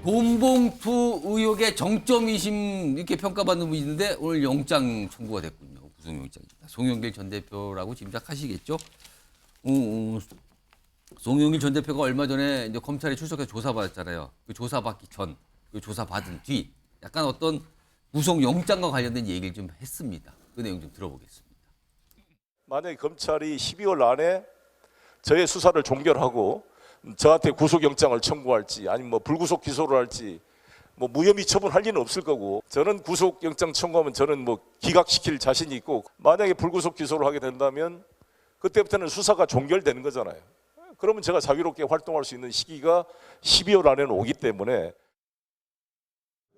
돈봉투 의혹의 정점이심 이렇게 평가받는 분이 있는데 오늘 영장 청구가 됐군요. 구속영장입니다. 송영길 전 대표라고 짐작하시겠죠? 송영길 전 대표가 얼마 전에 이제 검찰에 출석해서 조사받았잖아요. 그 조사받기 전, 그 조사받은 뒤 약간 어떤 구속영장과 관련된 얘기를 좀 했습니다. 그 내용 좀 들어보겠습니다. 만약에 검찰이 12월 안에 저의 수사를 종결하고 저한테 구속영장을 청구할지 아니면 뭐 불구속 기소를 할지 뭐 무혐의 처분할 리는 없을 거고, 저는 구속영장 청구하면 저는 뭐 기각시킬 자신이 있고, 만약에 불구속 기소를 하게 된다면 그때부터는 수사가 종결되는 거잖아요. 그러면 제가 자유롭게 활동할 수 있는 시기가 12월 안에는 오기 때문에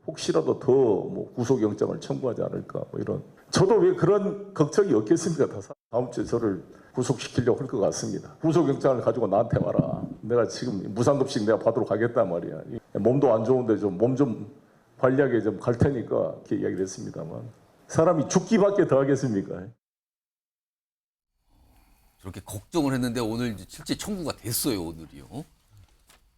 혹시라도 더 뭐 구속영장을 청구하지 않을까 뭐 이런, 저도 왜 그런 걱정이 없겠습니까? 다음 주에 저를 구속시키려고 할 것 같습니다. 구속영장을 가지고 나한테 와라. 내가 지금 무상급식 내가 받으러 가겠단 말이야. 몸도 안 좋은데 좀 몸 좀 관리하게 좀 갈 테니까 이렇게 이야기를 했습니다만, 사람이 죽기밖에 더 하겠습니까? 저렇게 걱정을 했는데 오늘 실제 청구가 됐어요. 오늘이요.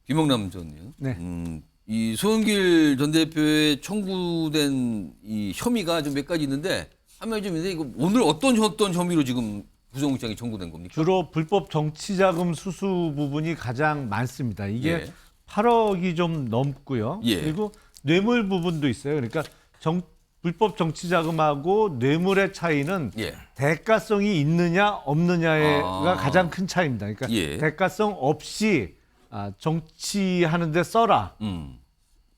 김영남 전 의원. 네. 이 송영길 전 대표의 청구된 이 혐의가 좀 몇 가지 있는데 한 명이 좀 있는데, 이거 오늘 어떤 혐의로 지금 구속영장이 청구된 겁니까? 주로 불법 정치자금 수수 부분이 가장 많습니다. 이게 예. 8억이 좀 넘고요. 예. 그리고 뇌물 부분도 있어요. 그러니까 불법 정치자금하고 뇌물의 차이는 예. 대가성이 있느냐 없느냐가 가장 큰 차이입니다. 그러니까 예. 대가성 없이 정치하는데 써라.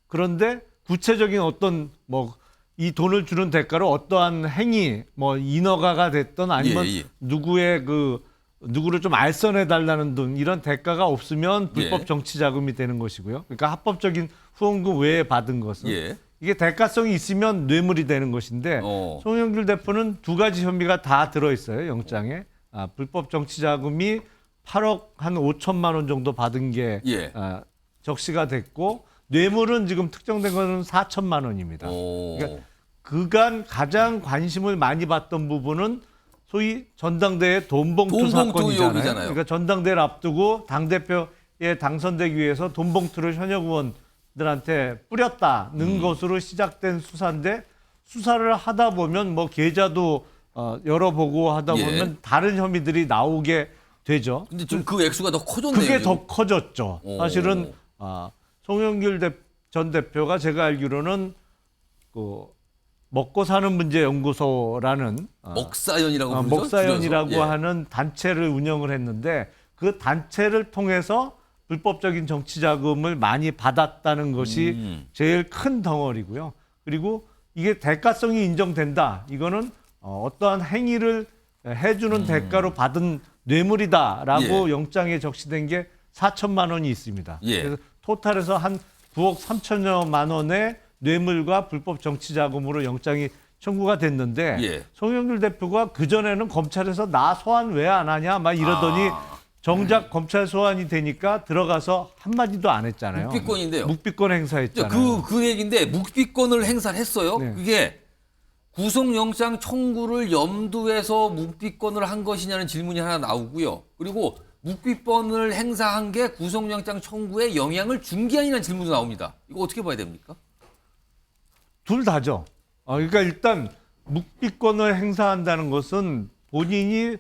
그런데 구체적인 어떤 뭐 이 돈을 주는 대가로 어떠한 행위, 뭐 인허가가 됐던 아니면 예, 예. 누구를 좀 알선해 달라는 돈, 이런 대가가 없으면 불법 예. 정치 자금이 되는 것이고요. 그러니까 합법적인 후원금 외에 받은 것은 예. 이게 대가성이 있으면 뇌물이 되는 것인데, 송영길 대표는 두 가지 혐의가 다 들어 있어요, 영장에. 불법 정치 자금이 8억 한 5천만 원 정도 받은 게 예. 적시가 됐고, 뇌물은 지금 특정된 거는 4천만 원입니다. 그러니까 그간 가장 관심을 많이 받던 부분은 소위 전당대회 돈봉투 사건이잖아요. 의혹이잖아요. 그러니까 전당대회를 앞두고 당대표에 당선되기 위해서 돈봉투를 현역 의원들한테 뿌렸다는 것으로 시작된 수사인데, 수사를 하다 보면 뭐 계좌도 열어보고 하다 보면 예. 다른 혐의들이 나오게 되죠. 근데 좀 그 액수가 더 커졌네요. 그게 지금. 더 커졌죠. 사실은 송영길 전 대표가 제가 알기로는 그 먹고 사는 문제 연구소라는 먹사연이라고 부르죠? 먹사연이라고 줄여서. 예. 하는 단체를 운영을 했는데, 그 단체를 통해서 불법적인 정치 자금을 많이 받았다는 것이 제일 큰 덩어리고요. 그리고 이게 대가성이 인정된다. 이거는 어떠한 행위를 해주는 대가로 받은 뇌물이다라고 예. 영장에 적시된 게 4천만 원이 있습니다. 예. 그래서 토탈에서 한 9억 3천여만 원의 뇌물과 불법 정치 자금으로 영장이 청구가 됐는데, 예. 송영길 대표가 그전에는 검찰에서 나 소환 왜 안 하냐 막 이러더니 정작 검찰 소환이 되니까 들어가서 한마디도 안 했잖아요. 묵비권인데요. 묵비권 행사했잖아요. 그 얘기인데 묵비권을 행사를 했어요. 네. 그게 구속영장 청구를 염두해서 묵비권을 한 것이냐는 질문이 하나 나오고요. 그리고 묵비권을 행사한 게 구속영장 청구에 영향을 준 게 아니라는 질문도 나옵니다. 이거 어떻게 봐야 됩니까? 둘 다죠. 그러니까 일단 묵비권을 행사한다는 것은 본인이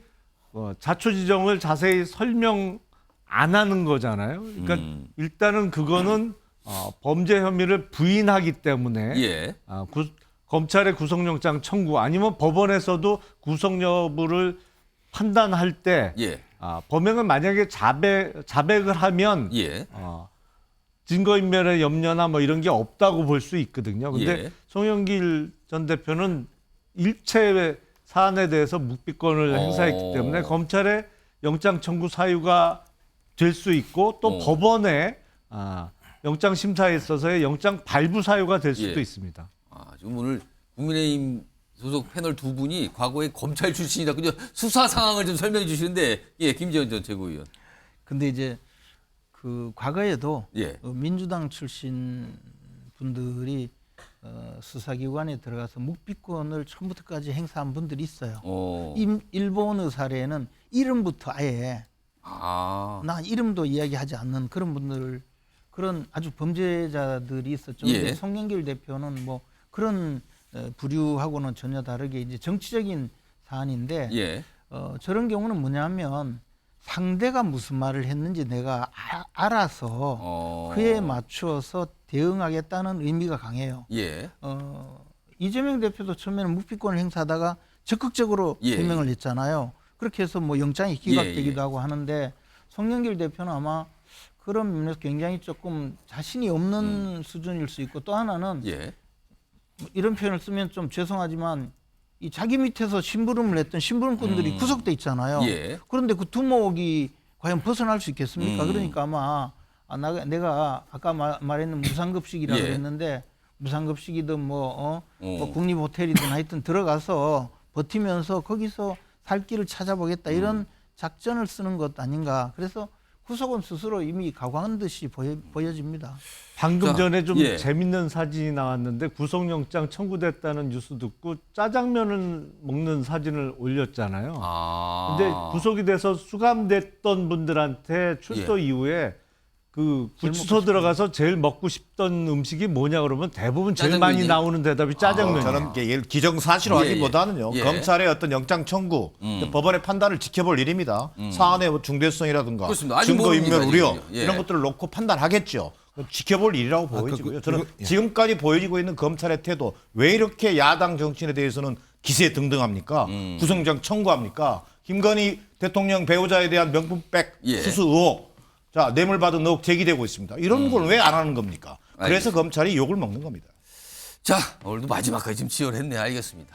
자초지종을 자세히 설명 안 하는 거잖아요. 그러니까 일단은 그거는 범죄 혐의를 부인하기 때문에 예. 검찰의 구속영장 청구 아니면 법원에서도 구속 여부를 판단할 때 예. 범행을 만약에 자백을 하면 예. 증거인멸의 염려나 뭐 이런 게 없다고 볼 수 있거든요. 근데 예. 송영길 전 대표는 일체 사안에 대해서 묵비권을 행사했기 때문에 검찰의 영장 청구 사유가 될 수 있고, 또 법원의 영장 심사에 있어서의 영장 발부 사유가 될 수도 예. 있습니다. 지금 오늘 국민의힘 소속 패널 두 분이 과거에 검찰 출신이다. 그냥 수사 상황을 좀 설명해 주시는데, 예, 김재원 전 최고위원. 근데 이제 그 과거에도 예. 민주당 출신 분들이 수사기관에 들어가서 묵비권을 처음부터까지 행사한 분들이 있어요. 일본의 사례는 이름부터 아예 나 이름도 이야기하지 않는 그런 분들 그런 아주 범죄자들이 있었죠. 예. 근데 송영길 대표는 뭐 그런 부류하고는 전혀 다르게 이제 정치적인 사안인데 예. 저런 경우는 뭐냐면 상대가 무슨 말을 했는지 내가 알아서 그에 맞추어서 대응하겠다는 의미가 강해요. 예. 이재명 대표도 처음에는 묵비권을 행사하다가 적극적으로 예. 해명을 했잖아요. 그렇게 해서 뭐 영장이 기각되기도 예, 예. 하고 하는데 송영길 대표는 아마 그런 면에서 굉장히 조금 자신이 없는 수준일 수 있고 또 하나는 예. 이런 표현을 쓰면 좀 죄송하지만 이 자기 밑에서 심부름을 했던 심부름꾼들이 구속돼 있잖아요. 예. 그런데 그 두목이 과연 벗어날 수 있겠습니까? 그러니까 아마 내가 아까 말했는 무상급식이라고 예. 했는데 무상급식이든 뭐 국립호텔이든 하여튼 들어가서 버티면서 거기서 살 길을 찾아보겠다 이런 작전을 쓰는 것 아닌가. 그래서 구속은 스스로 이미 각오한 듯이 보여집니다. 방금 자, 전에 좀 예. 재밌는 사진이 나왔는데 구속영장 청구됐다는 뉴스 듣고 짜장면을 먹는 사진을 올렸잖아요. 근데 구속이 돼서 수감됐던 분들한테 출소 이후에 그 구치소 들어가서 제일 먹고 싶던 음식이 뭐냐 그러면 대부분 제일 많이 짜장면이에요? 나오는 대답이 짜장면이에요. 저는 이게 기정사실화기보다는요. 예, 예. 검찰의 어떤 영장 청구, 법원의 판단을 지켜볼 일입니다. 사안의 뭐 중대성이라든가 그렇습니다. 아직 증거인멸 모릅니다, 우려 지금요. 예. 이런 것들을 놓고 판단하겠죠. 지켜볼 일이라고 보여지고요. 저는 예. 지금까지 보여지고 있는 검찰의 태도 왜 이렇게 야당 정치인에 대해서는 기세 등등합니까? 구속영장 청구합니까? 김건희 대통령 배우자에 대한 명품백 예. 수수 의혹, 자 뇌물 받은 의혹 제기되고 있습니다. 이런 걸 왜 안 하는 겁니까? 그래서 알겠습니다. 검찰이 욕을 먹는 겁니다. 자, 오늘도 마지막까지 좀 치열했네. 알겠습니다.